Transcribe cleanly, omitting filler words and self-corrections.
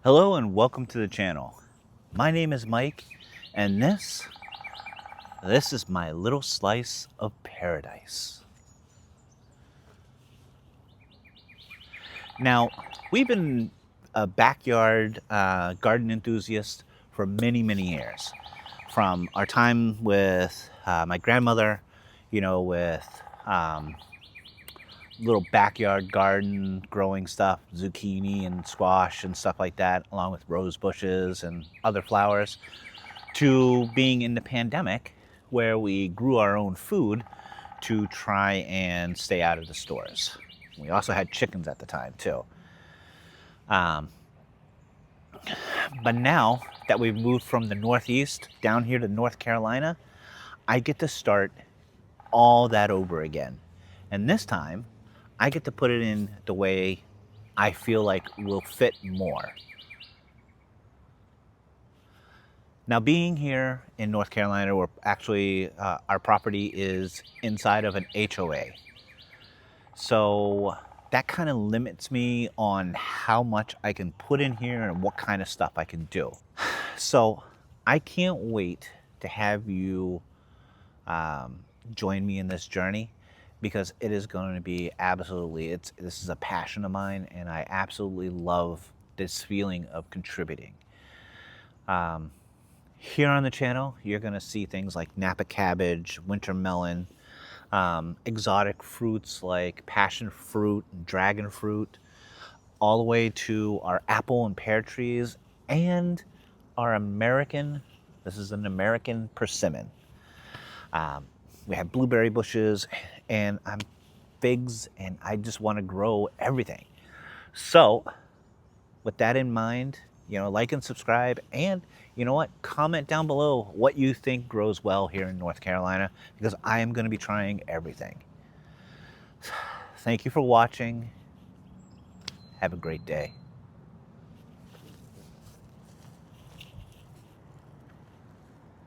Hello and welcome to the channel. My name is Mike and this is my little slice of paradise. Now, we've been a backyard garden enthusiast for many years. From our time with my grandmother, with little backyard garden growing stuff, zucchini and squash and stuff like that, along with rose bushes and other flowers, to being in the pandemic where we grew our own food to try and stay out of the stores. We also had chickens at the time too. But now that we've moved from the Northeast down here to North Carolina, I get to start all that over again. And this time, I get to put it in the way I feel like will fit more. Now, being here in North Carolina, we're actually, our property is inside of an HOA. So that kind of limits me on how much I can put in here and what kind of stuff I can do. So I can't wait to have you join me in this journey, because it is going to be absolutely, this is a passion of mine, and I absolutely love this feeling of contributing. Here on the channel, you're going to see things like Napa cabbage, winter melon, exotic fruits like passion fruit and dragon fruit, all the way to our apple and pear trees, and our this is an American persimmon. We have blueberry bushes and figs, and I just want to grow everything. So with that in mind, like and subscribe, and comment down below what you think grows well here in North Carolina, because I am going to be trying everything. Thank you for watching. Have a great day.